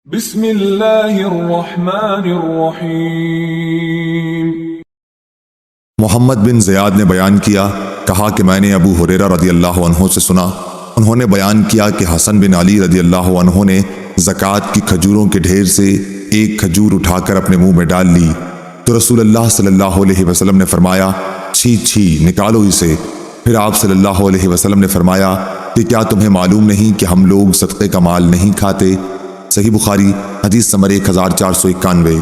بسم اللہ الرحمن الرحیم۔ محمد بن زیاد نے بیان کیا، کہا کہ میں نے ابو ہریرہ رضی اللہ عنہ سے سنا، انہوں نے بیان کیا کہ حسن بن علی رضی اللہ عنہ نے زکوٰۃ کی کھجوروں کے ڈھیر سے ایک کھجور اٹھا کر اپنے منہ میں ڈال لی تو رسول اللہ صلی اللہ علیہ وسلم نے فرمایا، چھی چھی، نکالو اسے۔ پھر آپ صلی اللہ علیہ وسلم نے فرمایا کہ کیا تمہیں معلوم نہیں کہ ہم لوگ صدقے کا مال نہیں کھاتے؟ صحیح بخاری حدیث نمبر 1491۔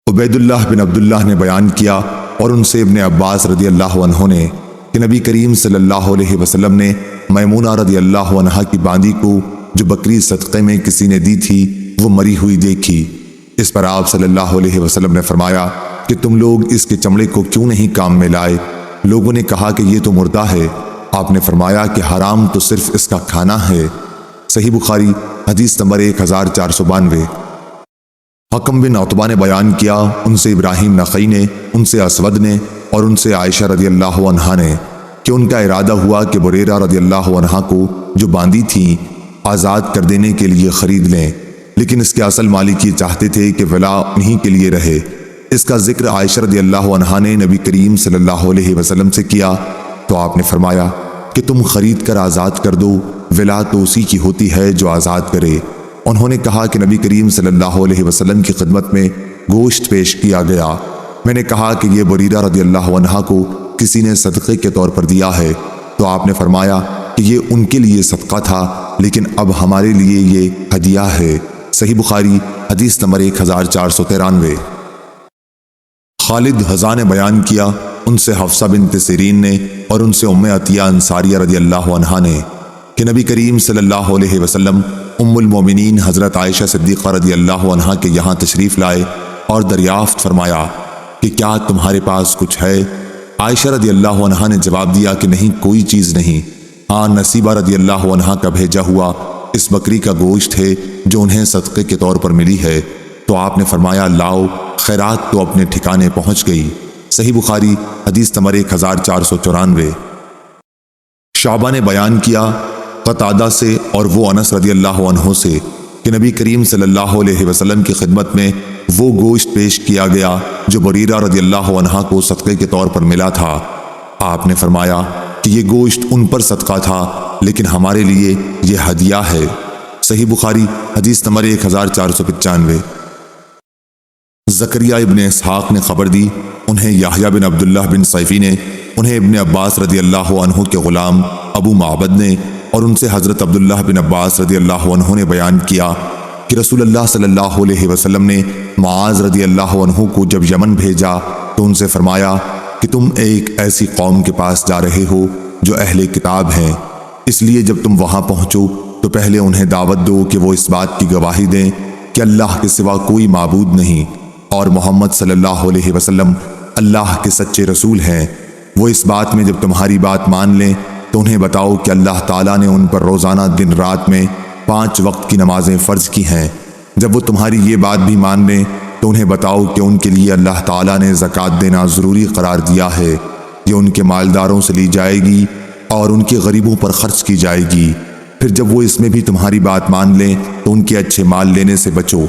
عبید اللہ بن عبداللہ نے بیان کیا اور ان سے ابن عباس رضی اللہ عنہ نے کہ نبی کریم صلی اللہ علیہ وسلم نے میمونہ رضی اللہ عنہا کی باندی کو جو بکری صدقے میں کسی نے دی تھی وہ مری ہوئی دیکھی۔ اس پر آپ صلی اللہ علیہ وسلم نے فرمایا کہ تم لوگ اس کے چمڑے کو کیوں نہیں کام میں لائے؟ لوگوں نے کہا کہ یہ تو مردہ ہے۔ آپ نے فرمایا کہ حرام تو صرف اس کا کھانا ہے۔ صحیح بخاری حدیث نمبر 1492۔ حکم بن عتبہ نے بیان کیا، ان سے ابراہیم نخعی نے، ان سے اسود نے اور ان سے عائشہ رضی اللہ عنہا نے کہ ان کا ارادہ ہوا کہ بریرہ رضی اللہ عنہا کو جو باندھی تھی آزاد کر دینے کے لیے خرید لیں، لیکن اس کے اصل مالک یہ چاہتے تھے کہ ولا انہیں کے لیے رہے۔ اس کا ذکر عائشہ رضی اللہ عنہا نے نبی کریم صلی اللہ علیہ وسلم سے کیا تو آپ نے فرمایا کہ تم خرید کر آزاد کر دو، ولا تو اسی کی ہوتی ہے جو آزاد کرے۔ انہوں نے کہا کہ نبی کریم صلی اللہ علیہ وسلم کی خدمت میں گوشت پیش کیا گیا۔ میں نے کہا کہ یہ بریرہ رضی اللہ عنہا کو کسی نے صدقے کے طور پر دیا ہے، تو آپ نے فرمایا کہ یہ ان کے لیے صدقہ تھا، لیکن اب ہمارے لیے یہ ہدیہ ہے۔ صحیح بخاری حدیث نمبر 1493۔ خالد حذا نے بیان کیا، ان سے حفصہ بنت سیرین نے اور ان سے ام عطیہ انصاریہ رضی اللہ عنہا نے کہ نبی کریم صلی اللہ علیہ وسلم ام المومنین حضرت عائشہ صدیقہ رضی اللہ عنہا کے یہاں تشریف لائے اور دریافت فرمایا کہ کیا تمہارے پاس کچھ ہے؟ عائشہ رضی اللہ عنہا نے جواب دیا کہ نہیں، کوئی چیز نہیں، ہاں نصیبہ رضی اللہ عنہا کا بھیجا ہوا اس بکری کا گوشت ہے جو انہیں صدقے کے طور پر ملی ہے۔ تو آپ نے فرمایا لاؤ، خیرات تو اپنے ٹھکانے پہنچ گئی۔ صحیح بخاری حدیث نمبر 1494۔ شعبہ نے بیان کیا قتادہ سے اور وہ انس رضی اللہ عنہ سے کہ نبی کریم صلی اللہ علیہ وسلم کی خدمت میں وہ گوشت پیش کیا گیا جو بریرہ رضی اللہ عنہا کو صدقے کے طور پر ملا تھا۔ آپ نے فرمایا کہ یہ گوشت ان پر صدقہ تھا، لیکن ہمارے لیے یہ ہدیہ ہے۔ صحیح بخاری حدیث نمبر 1495۔ زکریا ابن اسحاق نے خبر دی، انہیں یحییٰ بن عبداللہ بن صیفی نے، انہیں ابن عباس رضی اللہ عنہ کے غلام ابو معبد نے اور ان سے حضرت عبداللہ بن عباس رضی اللہ عنہ نے بیان کیا کہ رسول اللہ صلی اللہ علیہ وسلم نے معاذ رضی اللہ عنہ کو جب یمن بھیجا تو ان سے فرمایا کہ تم ایک ایسی قوم کے پاس جا رہے ہو جو اہل کتاب ہیں، اس لیے جب تم وہاں پہنچو تو پہلے انہیں دعوت دو کہ وہ اس بات کی گواہی دیں کہ اللہ کے سوا کوئی معبود نہیں اور محمد صلی اللہ علیہ وسلم اللہ کے سچے رسول ہیں۔ وہ اس بات میں جب تمہاری بات مان لیں تو انہیں بتاؤ کہ اللہ تعالیٰ نے ان پر روزانہ دن رات میں 5 وقت کی نمازیں فرض کی ہیں۔ جب وہ تمہاری یہ بات بھی مان لیں تو انہیں بتاؤ کہ ان کے لیے اللہ تعالیٰ نے زکوٰۃ دینا ضروری قرار دیا ہے، یہ ان کے مالداروں سے لی جائے گی اور ان کے غریبوں پر خرچ کی جائے گی۔ پھر جب وہ اس میں بھی تمہاری بات مان لیں تو ان کے اچھے مال لینے سے بچو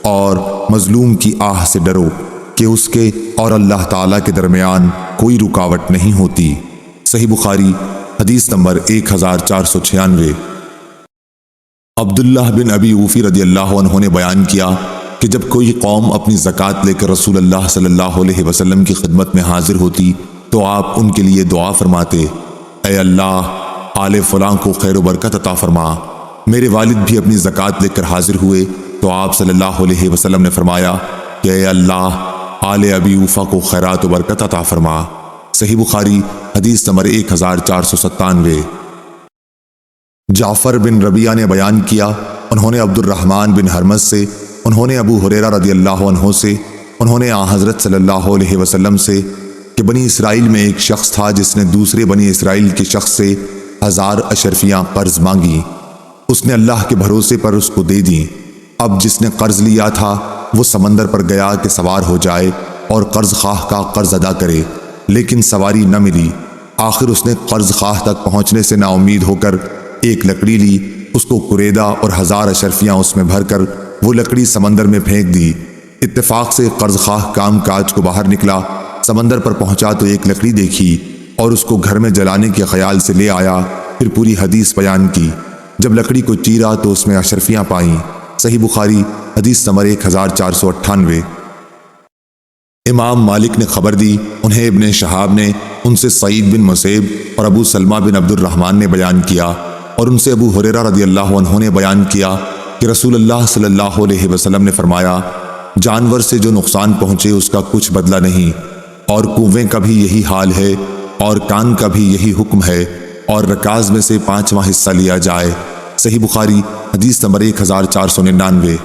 اور مظلوم کی آہ سے ڈرو کہ اس کے اور اللہ تعالیٰ کے درمیان کوئی رکاوٹ نہیں ہوتی۔ صحیح بخاری حدیث نمبر 1496۔ عبداللہ بن ابی اوفی رضی اللہ عنہ نے بیان کیا کہ جب کوئی قوم اپنی زکوٰۃ لے کر رسول اللہ صلی اللہ علیہ وسلم کی خدمت میں حاضر ہوتی تو آپ ان کے لیے دعا فرماتے، اے اللہ آل فلاں کو خیر و برکت عطا فرما۔ میرے والد بھی اپنی زکوٰۃ لے کر حاضر ہوئے تو آپ صلی اللہ علیہ وسلم نے فرمایا کہ اے اللہ آل ابی اوفا کو خیرات و برکت عطا فرما۔ صحیح بخاری حدیث نمبر 1497۔ جعفر بن ربیعہ نے بیان کیا، انہوں نے عبد الرحمن بن حرمز سے، انہوں نے ابو ہریرہ رضی اللہ عنہ سے، انہوں نے حضرت صلی اللہ علیہ وسلم سے کہ بنی اسرائیل میں ایک شخص تھا جس نے دوسرے بنی اسرائیل کے شخص سے 1000 اشرفیاں قرض مانگی، اس نے اللہ کے بھروسے پر اس کو دے دیں۔ اب جس نے قرض لیا تھا وہ سمندر پر گیا کہ سوار ہو جائے اور قرض خواہ کا قرض ادا کرے، لیکن سواری نہ ملی۔ آخر اس نے قرض خواہ تک پہنچنے سے نا امید ہو کر ایک لکڑی لی اس کو قریدہ اور 1000 اشرفیاں اس میں بھر کر وہ لکڑی سمندر میں پھینک دی۔ اتفاق سے قرض خواہ کام کاج کو باہر نکلا، سمندر پر پہنچا تو ایک لکڑی دیکھی اور اس کو گھر میں جلانے کے خیال سے لے آیا، پھر پوری حدیث بیان کی۔ جب لکڑی کو چیرا تو اس میں اشرفیاں پائیں۔ صحیح بخاری حدیث نمبر 1498۔ امام مالک نے خبر دی، انہیں ابن شہاب نے، ان سے سعید بن مسیب اور ابو سلمہ بن عبد الرحمن نے بیان کیا، اور ان سے ابو ہریرہ رضی اللہ عنہ نے بیان کیا کہ رسول اللہ صلی اللہ علیہ وسلم نے فرمایا، جانور سے جو نقصان پہنچے اس کا کچھ بدلہ نہیں، اور کنویں کا بھی یہی حال ہے، اور کان کا بھی یہی حکم ہے، اور رکاز میں سے 5واں حصہ لیا جائے۔ صحیح بخاری حدیث نمبر 1499۔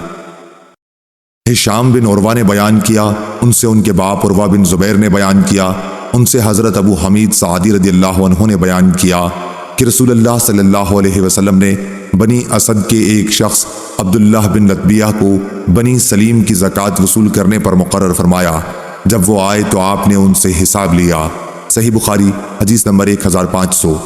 ہشام بن عروہ نے بیان کیا، ان سے ان کے باپ عروہ بن زبیر نے بیان کیا، ان سے حضرت ابو حمید سعدی رضی اللہ عنہ نے بیان کیا کہ رسول اللہ صلی اللہ علیہ وسلم نے بنی اسد کے ایک شخص عبداللہ بن لطبیہ کو بنی سلیم کی زکوٰۃ وصول کرنے پر مقرر فرمایا۔ جب وہ آئے تو آپ نے ان سے حساب لیا۔ صحیح بخاری حدیث نمبر 1500۔